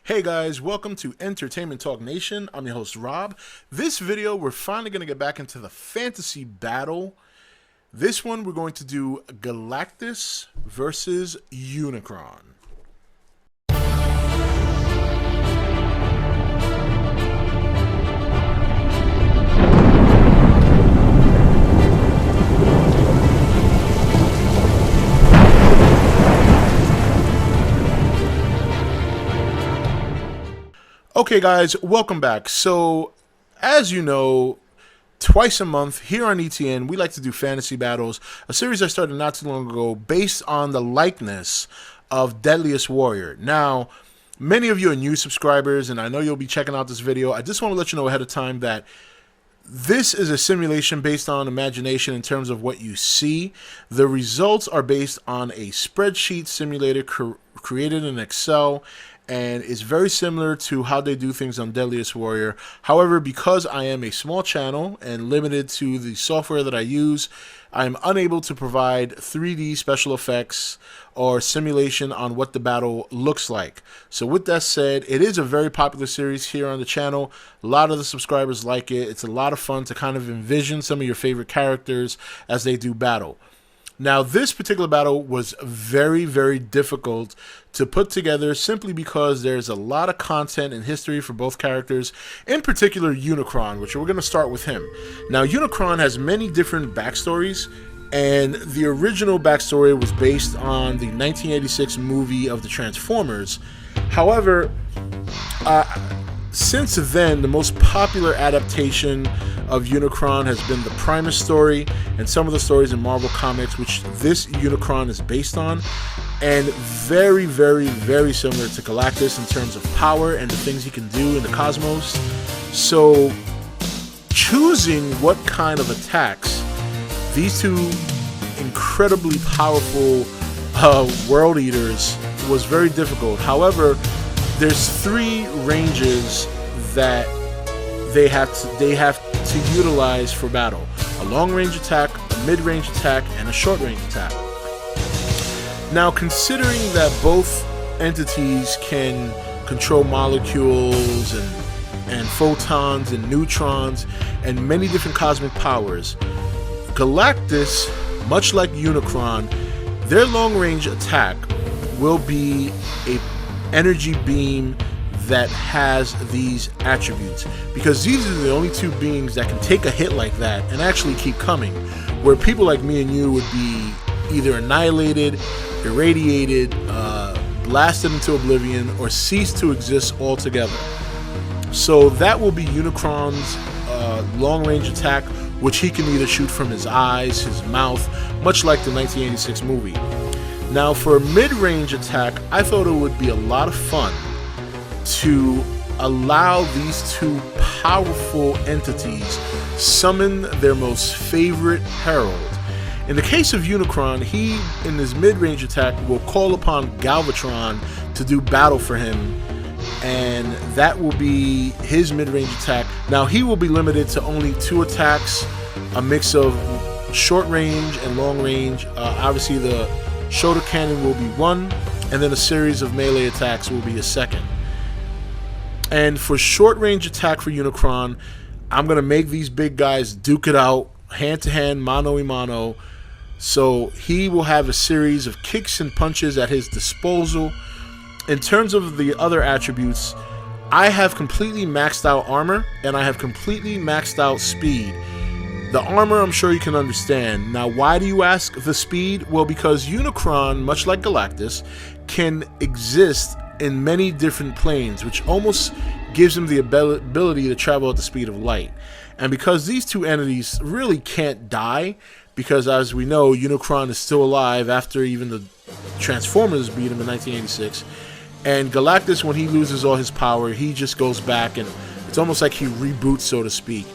Hey guys, welcome to Entertainment Talk Nation. I'm your host Rob. This video, we're finally going to get back into the fantasy battle. This one, we're going to do Galactus versus Unicron. Okay guys, welcome back. So, as you know, twice a month here on E.T.N, we like to do fantasy battles, a series I started not too long ago based on the likeness of Deadliest Warrior. Now, many of you are new subscribers, and I know you'll be checking out this video. I just want to let you know ahead of time that this is a simulation based on imagination in terms of what you see. The results are based on a spreadsheet simulator created in Excel, and it's very similar to how they do things on Deadliest Warrior. However, because I am a small channel and limited to the software that I use, I'm unable to provide 3D special effects or simulation on what the battle looks like. So with that said, it is a very popular series here on the channel. A lot of the subscribers like it. It's a lot of fun to kind of envision some of your favorite characters as they do battle. Now, this particular battle was very, very difficult to put together simply because there's a lot of content and history for both characters, in particular Unicron, which we're going to start with him. Now, Unicron has many different backstories, and the original backstory was based on the 1986 movie of the Transformers. However, since then, the most popular adaptation of Unicron has been the Primus story and some of the stories in Marvel Comics, which this Unicron is based on, and very, very, very similar to Galactus in terms of power and the things he can do in the cosmos. So, choosing what kind of attacks these two incredibly powerful world eaters was very difficult. However, there's three ranges that they have to utilize for battle: a long-range attack, a mid-range attack, and a short-range attack. Now, considering that both entities can control molecules and photons and neutrons and many different cosmic powers, Galactus, much like Unicron, their long-range attack will be a energy beam that has these attributes, because these are the only two beings that can take a hit like that and actually keep coming, where people like me and you would be either annihilated, irradiated, blasted into oblivion, or cease to exist altogether. So that will be Unicron's long-range attack, which he can either shoot from his eyes, his mouth, much like the 1986 movie. Now, for a mid-range attack, I thought it would be a lot of fun to allow these two powerful entities summon their most favorite herald. In the case of Unicron, he, in his mid-range attack, will call upon Galvatron to do battle for him, and that will be his mid-range attack. Now, he will be limited to only 2 attacks, a mix of short range and long range. Obviously, the shoulder cannon will be 1, and then a series of melee attacks will be a 2nd. And for short range attack for Unicron, I'm going to make these big guys duke it out, hand to hand, mano a mano. So he will have a series of kicks and punches at his disposal. In terms of the other attributes, I have completely maxed out armor, and I have completely maxed out speed. The armor, I'm sure you can understand. Now, why do you ask the speed? Well, because Unicron, much like Galactus, can exist in many different planes, which almost gives him the ability to travel at the speed of light. And because these two entities really can't die, because as we know, Unicron is still alive after even the Transformers beat him in 1986, and Galactus, when he loses all his power, he just goes back, and it's almost like he reboots, so to speak.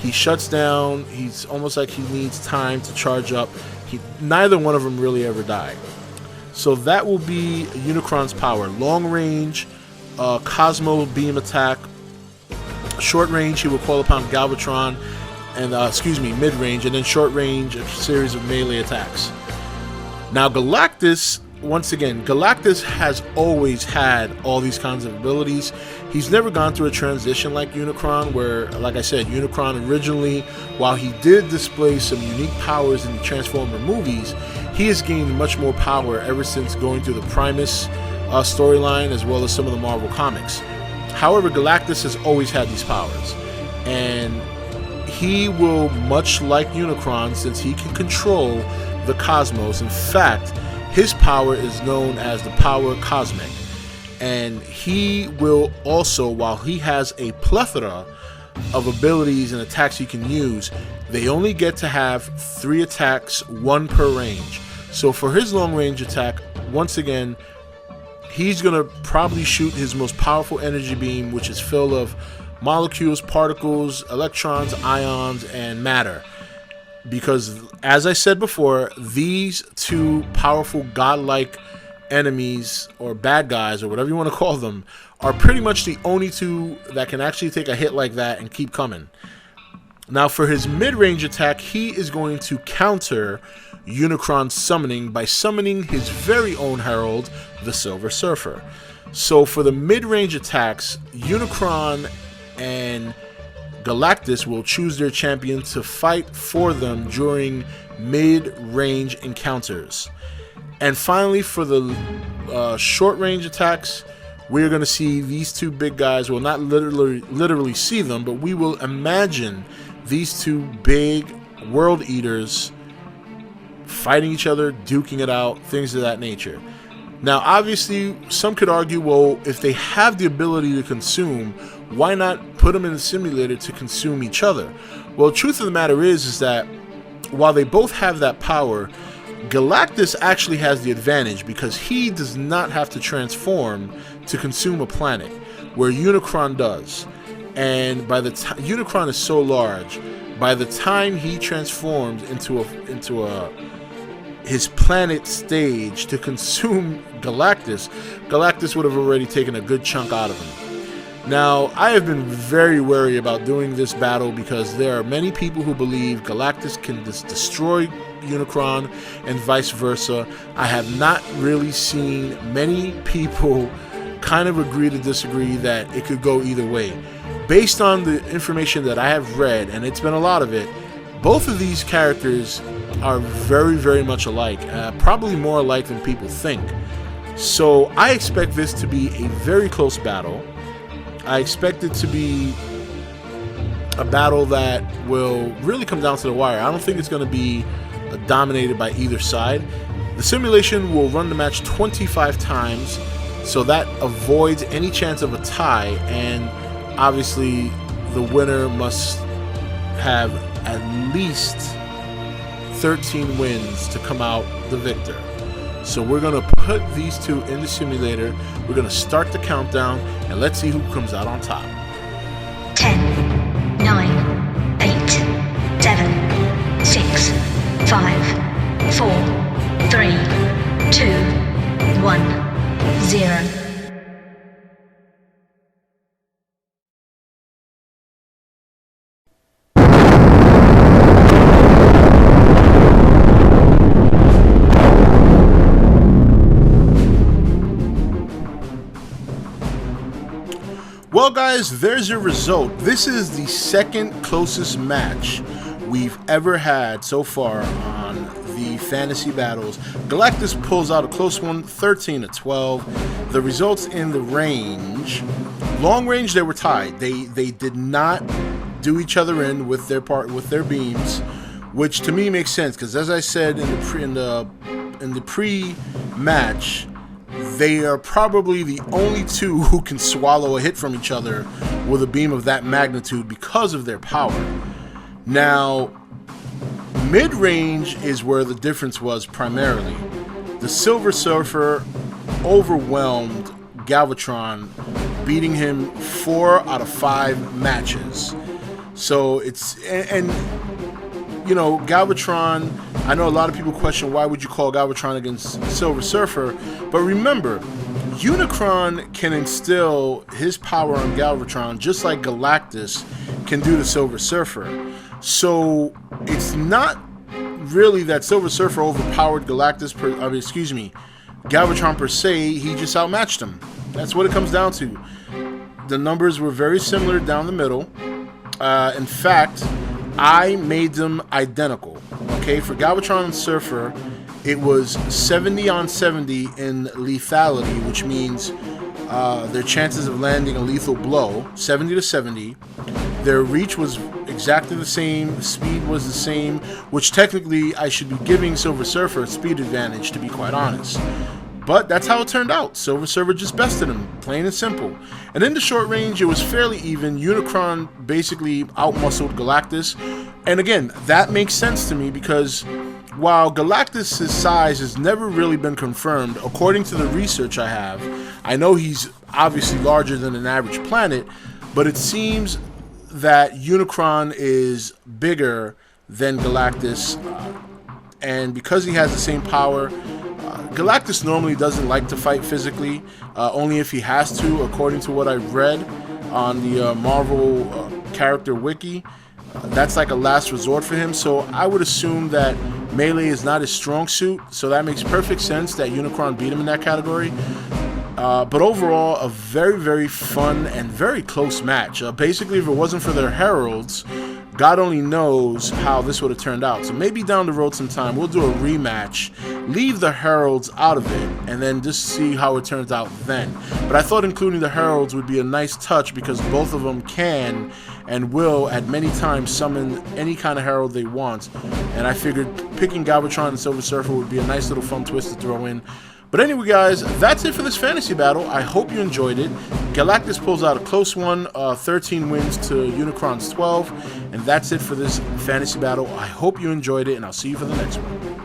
He shuts down. He's almost like he needs time to charge up. Neither one of them really ever die. So that will be Unicron's power. Long range, Cosmo beam attack. Short range, he will call upon Galvatron, and mid range, and then short range, a series of melee attacks. Now, Galactus once again, Galactus has always had all these kinds of abilities. He's never gone through a transition like Unicron, where, like I said, Unicron originally, while he did display some unique powers in the Transformer movies, he has gained much more power ever since going through the Primus storyline, as well as some of the Marvel comics. However, Galactus has always had these powers, and he will, much like Unicron, since he can control the cosmos. In fact, his power is known as the power cosmic, and he will also, while he has a plethora of abilities and attacks he can use, they only get to have 3 attacks, 1 per range. So for his long range attack, once again, he's gonna probably shoot his most powerful energy beam, which is filled of molecules, particles, electrons, ions, and matter. Because, as I said before, these 2 powerful godlike enemies, or bad guys, or whatever you want to call them, are pretty much the only 2 that can actually take a hit like that and keep coming. Now, for his mid-range attack, he is going to counter Unicron's summoning by summoning his very own herald, the Silver Surfer. So for the mid-range attacks, Unicron and Galactus will choose their champion to fight for them during mid-range encounters. And finally, for the short-range attacks, we're going to see these 2 big guys. Well, not literally see them, but we will imagine these 2 big world eaters fighting each other, duking it out, things of that nature. Now, obviously, some could argue, well, if they have the ability to consume, why not put them in a simulator to consume each other? Well, the truth of the matter is that while they both have that power, Galactus actually has the advantage because he does not have to transform to consume a planet, where Unicron does. And by the time Unicron is so large, by the time he transforms into his planet stage to consume Galactus, Galactus would have already taken a good chunk out of him. Now, I have been very wary about doing this battle because there are many people who believe Galactus can destroy Unicron and vice versa. I have not really seen many people kind of agree to disagree that it could go either way. Based on the information that I have read, and it's been a lot of it, both of these characters are very, very much alike, probably more alike than people think. So I expect this to be a very close battle. I expect it to be a battle that will really come down to the wire. I don't think it's going to be dominated by either side. The simulation will run the match 25 times, so that avoids any chance of a tie, and obviously the winner must have at least 13 wins to come out the victor. So we're going to put these 2 in the simulator. We're going to start the countdown, and let's see who comes out on top. 10, 9, 8, 7, 6, 5, 4, 3, 2, 1, 0. Well, guys, there's your result. This is the second closest match we've ever had so far on the fantasy battles. Galactus pulls out a close one, 13-12. The results in the range, long range, they were tied. They did not do each other in with their beams, which to me makes sense because, as I said in the pre-match, they are probably the only 2 who can swallow a hit from each other with a beam of that magnitude because of their power. Now, mid-range is where the difference was primarily. The Silver Surfer overwhelmed Galvatron, beating him 4 out of 5 matches. So and you know, Galvatron, I know a lot of people question why would you call Galvatron against Silver Surfer, but remember, Unicron can instill his power on Galvatron just like Galactus can do to Silver Surfer. So it's not really that Silver Surfer overpowered Galactus, Galvatron per se, he just outmatched him. That's what it comes down to. The numbers were very similar down the middle. In fact, I made them identical. Okay, for Galvatron and Surfer, it was 70 on 70 in lethality, which means their chances of landing a lethal blow, 70 to 70. Their reach was exactly the same, speed was the same, which technically I should be giving Silver Surfer a speed advantage, to be quite honest. But that's how it turned out. Silver Surfer just bested him, plain and simple. And in the short range, it was fairly even. Unicron basically outmuscled Galactus. And again, that makes sense to me because while Galactus' size has never really been confirmed, according to the research I have, I know he's obviously larger than an average planet, but it seems that Unicron is bigger than Galactus, and because he has the same power, Galactus normally doesn't like to fight physically, only if he has to, according to what I've read on the Marvel character wiki. That's like a last resort for him, so I would assume that melee is not his strong suit, so that makes perfect sense that Unicron beat him in that category. But overall, a very, very fun and very close match. Basically, if it wasn't for their heralds, God only knows how this would have turned out. So maybe down the road sometime, we'll do a rematch, leave the heralds out of it, and then just see how it turns out then. But I thought including the heralds would be a nice touch because both of them can and will at many times summon any kind of herald they want. And I figured picking Galvatron and Silver Surfer would be a nice little fun twist to throw in. But anyway, guys, that's it for this fantasy battle. I hope you enjoyed it. Galactus pulls out a close one, 13 wins to Unicron's 12. And that's it for this fantasy battle. I hope you enjoyed it, and I'll see you for the next one.